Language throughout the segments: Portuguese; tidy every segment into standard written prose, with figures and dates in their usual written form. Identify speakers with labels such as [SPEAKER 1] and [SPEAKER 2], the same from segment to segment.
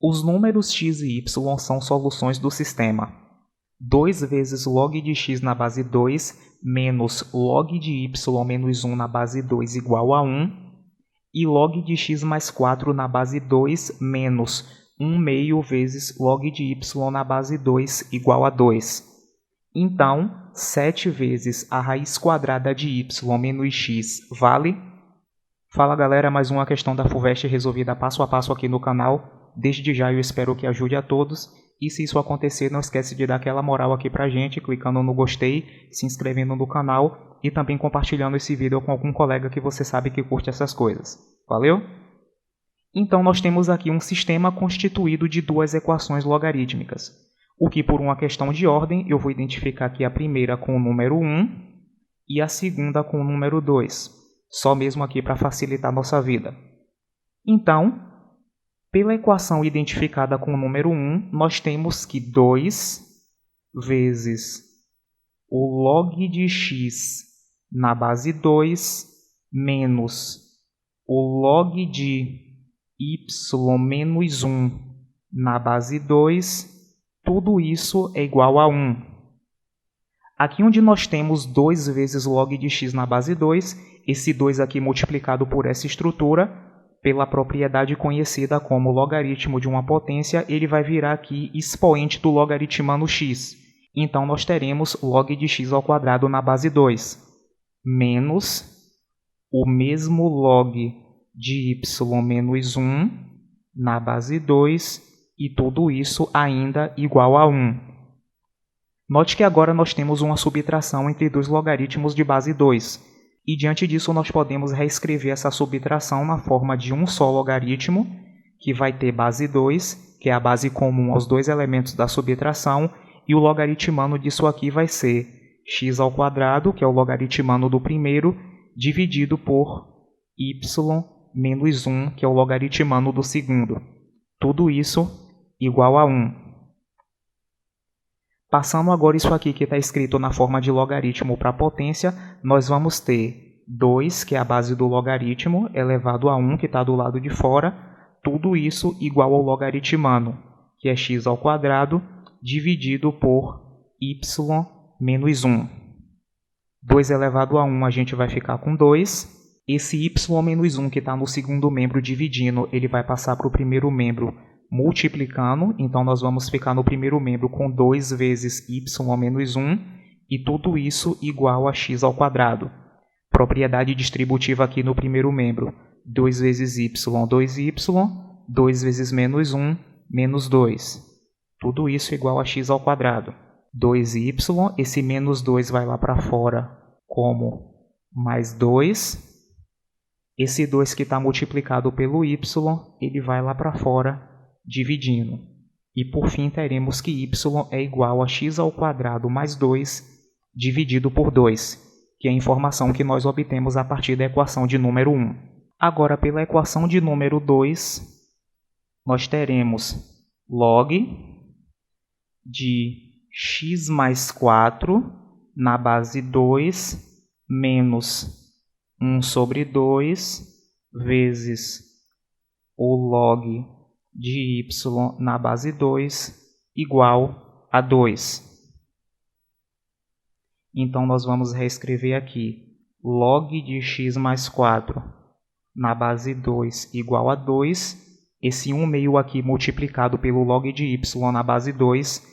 [SPEAKER 1] Os números x e y são soluções do sistema 2 vezes log de x na base 2 menos log de y menos 1 na base 2 igual a 1 e log de x mais 4 na base 2 menos 1 meio vezes log de y na base 2 igual a 2. Então, 7 vezes a raiz quadrada de y menos x vale? Fala galera, mais uma questão da FUVEST resolvida passo a passo aqui no canal. Desde já eu espero que ajude a todos. E se isso acontecer, não esquece de dar aquela moral aqui pra gente, clicando no gostei, se inscrevendo no canal e também compartilhando esse vídeo com algum colega que você sabe que curte essas coisas. Valeu? Então nós temos aqui um sistema constituído de duas equações logarítmicas. O que por uma questão de ordem, eu vou identificar aqui a primeira com o número 1 e a segunda com o número 2. Só mesmo aqui para facilitar a nossa vida. Então, pela equação identificada com o número 1, nós temos que 2 vezes o log de x na base 2 menos o log de y menos 1 na base 2, tudo isso é igual a 1. Aqui onde nós temos 2 vezes log de x na base 2, esse 2 aqui multiplicado por essa estrutura, pela propriedade conhecida como logaritmo de uma potência, ele vai virar aqui expoente do logaritmando x. Então, nós teremos log de x ao quadrado na base 2, menos o mesmo log de y menos 1 na base 2, e tudo isso ainda igual a 1. Note que agora nós temos uma subtração entre dois logaritmos de base 2. E diante disso, nós podemos reescrever essa subtração na forma de um só logaritmo, que vai ter base 2, que é a base comum aos dois elementos da subtração, e o logaritmando disso aqui vai ser x ao quadrado, que é o logaritmando do primeiro, dividido por y menos 1, que é o logaritmando do segundo. Tudo isso igual a 1. Passando agora isso aqui que está escrito na forma de logaritmo para a potência, nós vamos ter 2, que é a base do logaritmo, elevado a 1, que está do lado de fora, tudo isso igual ao logaritmando, que é x ao quadrado, dividido por y menos 1. 2 elevado a 1 a gente vai ficar com 2. Esse y menos 1 que está no segundo membro dividindo, ele vai passar para o primeiro membro multiplicando, então nós vamos ficar no primeiro membro com 2 vezes y menos 1, e tudo isso igual a x ao quadrado. Propriedade distributiva aqui no primeiro membro, 2 vezes y, 2y, 2 vezes menos 1, menos 2. Tudo isso igual a x ao quadrado. 2y, esse menos 2 vai lá para fora como mais 2. Esse 2 que está multiplicado pelo y, ele vai lá para fora dividindo. E por fim teremos que y é igual a x ao quadrado mais 2 dividido por 2, que é a informação que nós obtemos a partir da equação de número 1. Agora, pela equação de número 2, nós teremos log de x mais 4 na base 2 menos 1 sobre 2 vezes o log de y na base 2 igual a 2. Então, nós vamos reescrever aqui log de x mais 4 na base 2 igual a 2. Esse 1 meio aqui multiplicado pelo log de y na base 2,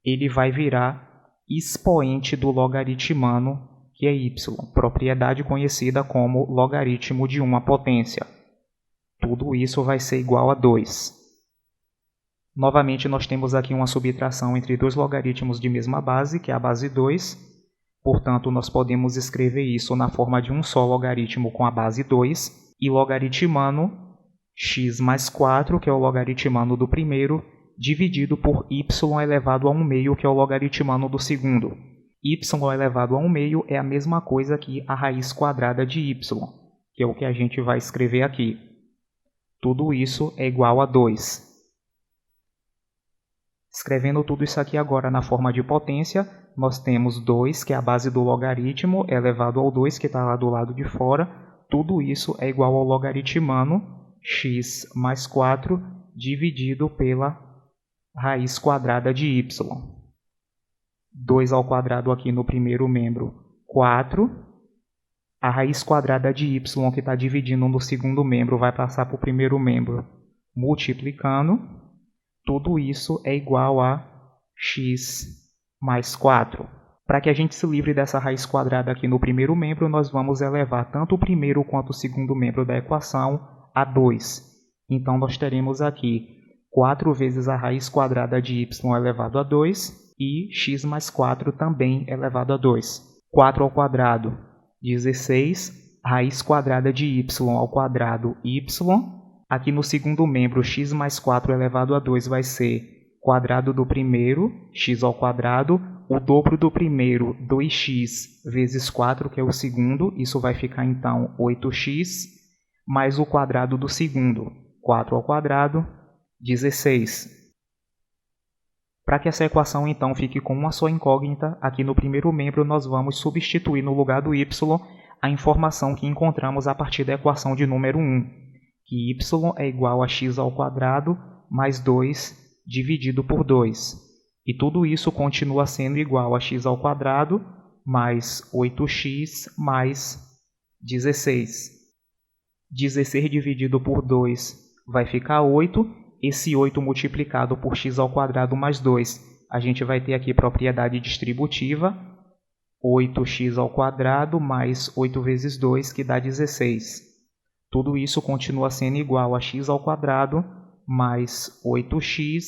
[SPEAKER 1] ele vai virar expoente do logaritmando, que é y, propriedade conhecida como logaritmo de uma potência. Tudo isso vai ser igual a 2. Novamente, nós temos aqui uma subtração entre dois logaritmos de mesma base, que é a base 2. Portanto, nós podemos escrever isso na forma de um só logaritmo com a base 2, e logaritmando x mais 4, que é o logaritmando do primeiro, dividido por y elevado a 1 meio, que é o logaritmando do segundo. Y elevado a 1 meio é a mesma coisa que a raiz quadrada de y, que é o que a gente vai escrever aqui. Tudo isso é igual a 2. Escrevendo tudo isso aqui agora na forma de potência, nós temos 2, que é a base do logaritmo, elevado ao 2, que está lá do lado de fora. Tudo isso é igual ao logaritmando x mais 4 dividido pela raiz quadrada de y. 2 ao quadrado aqui no primeiro membro, 4. A raiz quadrada de y que está dividindo no segundo membro vai passar para o primeiro membro, multiplicando. Tudo isso é igual a x mais 4. Para que a gente se livre dessa raiz quadrada aqui no primeiro membro, nós vamos elevar tanto o primeiro quanto o segundo membro da equação a 2. Então, nós teremos aqui 4 vezes a raiz quadrada de y elevado a 2 e x mais 4 também elevado a 2. 4 ao quadrado, 16. Raiz quadrada de y ao quadrado, y. Aqui no segundo membro, x mais 4 elevado a 2 vai ser quadrado do primeiro, x ao quadrado. O dobro do primeiro, 2x vezes 4, que é o segundo. Isso vai ficar, então, 8x, mais o quadrado do segundo, 4 ao quadrado, 16. Para que essa equação, então, fique com uma só incógnita, aqui no primeiro membro nós vamos substituir no lugar do y a informação que encontramos a partir da equação de número 1, que y é igual a x ao quadrado mais 2 dividido por 2. E tudo isso continua sendo igual a x ao quadrado mais 8x mais 16. 16 dividido por 2 vai ficar 8. Esse 8 multiplicado por x ao quadrado mais 2, a gente vai ter aqui propriedade distributiva. 8x ao quadrado mais 8 vezes 2, que dá 16. Tudo isso continua sendo igual a x ao quadrado mais 8x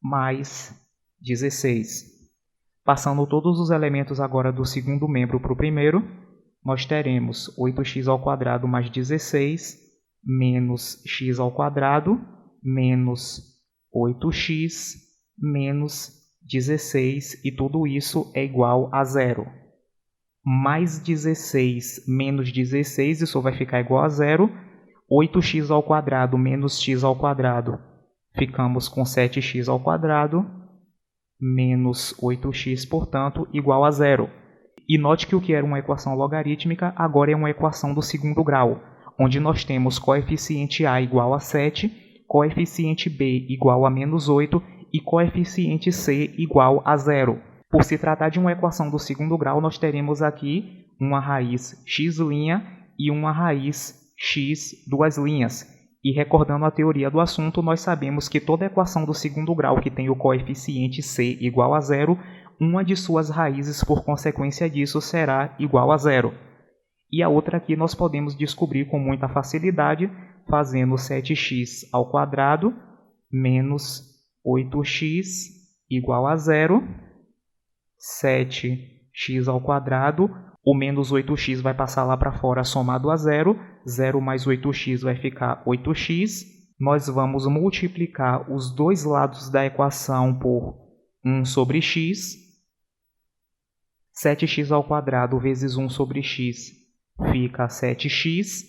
[SPEAKER 1] mais 16. Passando todos os elementos agora do segundo membro para o primeiro, nós teremos 8x ao quadrado mais 16 menos x ao quadrado menos 8x menos 16, e tudo isso é igual a 0. Mais 16 menos 16, isso vai ficar igual a 0. 8x ao quadrado menos x ao quadrado, ficamos com 7x ao quadrado menos 8x, portanto, igual a 0. E note que o que era uma equação logarítmica agora é uma equação do segundo grau, onde nós temos coeficiente a igual a 7, coeficiente b igual a menos 8 e coeficiente c igual a 0. Por se tratar de uma equação do segundo grau, nós teremos aqui uma raiz x' e uma raiz x duas linhas. E recordando a teoria do assunto, nós sabemos que toda equação do segundo grau que tem o coeficiente c igual a 0, uma de suas raízes, por consequência disso, será igual a 0. E a outra aqui nós podemos descobrir com muita facilidade, fazendo 7x ao quadrado menos 8x igual a 0. 7x ao quadrado, o menos 8x vai passar lá para fora somado a 0. 0 mais 8x vai ficar 8x. Nós vamos multiplicar os dois lados da equação por 1 sobre x. 7x ao quadrado vezes 1 sobre x fica 7x,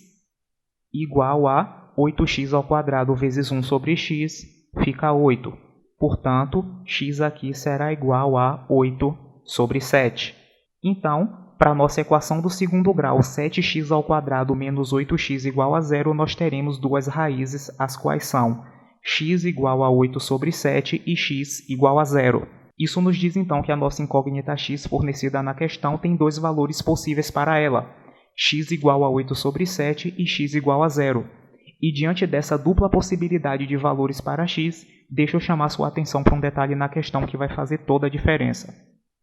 [SPEAKER 1] igual a 8x ao quadrado vezes 1 sobre x fica 8. Portanto, x aqui será igual a 8 sobre 7. Então, para a nossa equação do segundo grau, 7x ao quadrado menos 8x igual a 0, nós teremos duas raízes, as quais são x igual a 8 sobre 7 e x igual a 0. Isso nos diz então que a nossa incógnita x fornecida na questão tem dois valores possíveis para ela, x igual a 8 sobre 7 e x igual a 0. E diante dessa dupla possibilidade de valores para x, deixa eu chamar sua atenção para um detalhe na questão que vai fazer toda a diferença.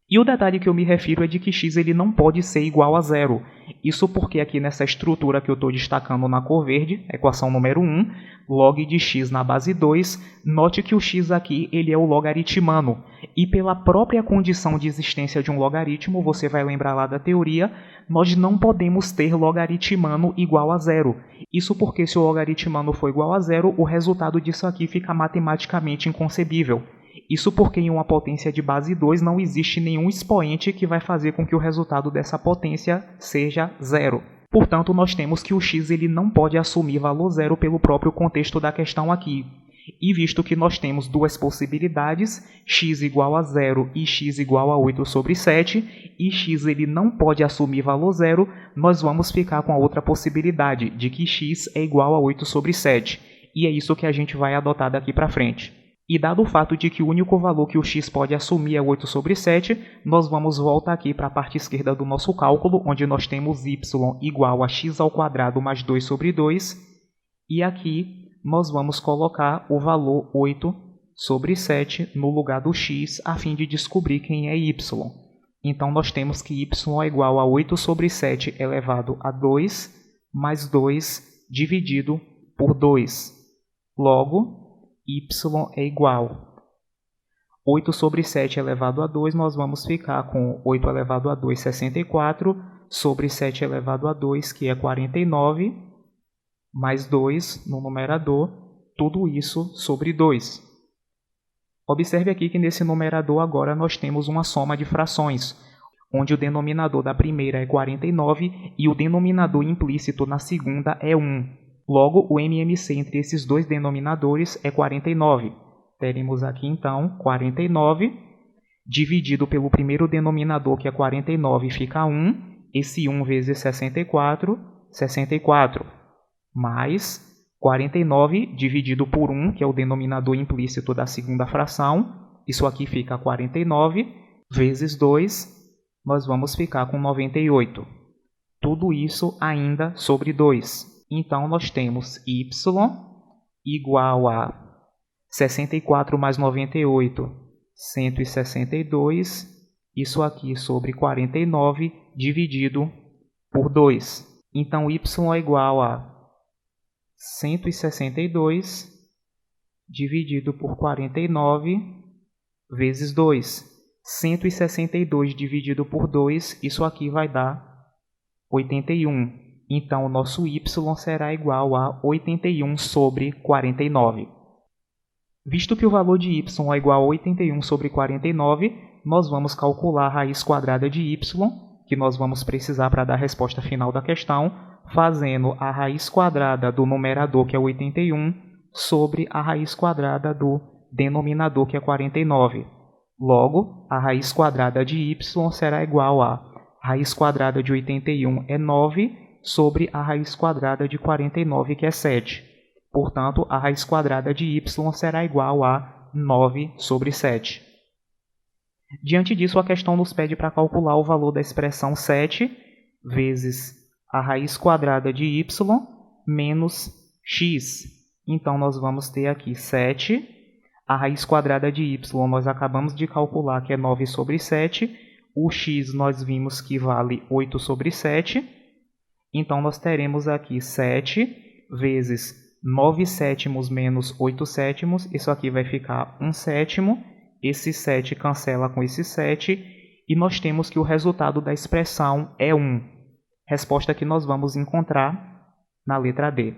[SPEAKER 1] E o detalhe que eu me refiro é de que x ele não pode ser igual a 0. Isso porque aqui nessa estrutura que eu estou destacando na cor verde, equação número 1, log de x na base 2, note que o x aqui ele é o logaritmano. E pela própria condição de existência de um logaritmo, você vai lembrar lá da teoria, nós não podemos ter logaritmano igual a 0. Isso porque se o logaritmano for igual a 0, o resultado disso aqui fica matematicamente inconcebível. Isso porque em uma potência de base 2 não existe nenhum expoente que vai fazer com que o resultado dessa potência seja 0. Portanto, nós temos que o x ele não pode assumir valor 0 pelo próprio contexto da questão aqui. E visto que nós temos duas possibilidades, x igual a 0 e x igual a 8 sobre 7, e x ele não pode assumir valor 0, nós vamos ficar com a outra possibilidade, de que x é igual a 8 sobre 7. e é isso que a gente vai adotar daqui para frente. E dado o fato de que o único valor que o x pode assumir é 8 sobre 7, nós vamos voltar aqui para a parte esquerda do nosso cálculo, onde nós temos y igual a x² mais 2 sobre 2, e aqui nós vamos colocar o valor 8 sobre 7 no lugar do x, a fim de descobrir quem é y. Então, nós temos que y é igual a 8 sobre 7 elevado a 2, mais 2 dividido por 2. Logo, y é igual a 8 sobre 7 elevado a 2, nós vamos ficar com 8 elevado a 2, 64, sobre 7 elevado a 2, que é 49, mais 2 no numerador, tudo isso sobre 2. Observe aqui que nesse numerador agora nós temos uma soma de frações, onde o denominador da primeira é 49 e o denominador implícito na segunda é 1. Logo, o MMC entre esses dois denominadores é 49. Teremos aqui, então, 49 dividido pelo primeiro denominador, que é 49, fica 1. Esse 1 vezes 64, 64. Mais 49 dividido por 1, que é o denominador implícito da segunda fração. Isso aqui fica 49 vezes 2. Nós vamos ficar com 98. Tudo isso ainda sobre 2. Então, nós temos y igual a 64 mais 98, 162. Isso aqui sobre 49 dividido por 2. Então, y é igual a 162 dividido por 49 vezes 2. 162 dividido por 2, isso aqui vai dar 81. Então, o nosso y será igual a 81 sobre 49. Visto que o valor de y é igual a 81 sobre 49, nós vamos calcular a raiz quadrada de y, que nós vamos precisar para dar a resposta final da questão, fazendo a raiz quadrada do numerador, que é 81, sobre a raiz quadrada do denominador, que é 49. Logo, a raiz quadrada de y será igual a raiz quadrada de 81 é 9, sobre a raiz quadrada de 49, que é 7. Portanto, a raiz quadrada de y será igual a 9 sobre 7. Diante disso, a questão nos pede para calcular o valor da expressão 7 vezes a raiz quadrada de y menos x. Então, nós vamos ter aqui 7. A raiz quadrada de y nós acabamos de calcular, que é 9 sobre 7. O x nós vimos que vale 8 sobre 7. Então, nós teremos aqui 7 vezes 9 sétimos menos 8 sétimos. Isso aqui vai ficar 1 sétimo. Esse 7 cancela com esse 7. E nós temos que o resultado da expressão é 1. Resposta que nós vamos encontrar na letra D.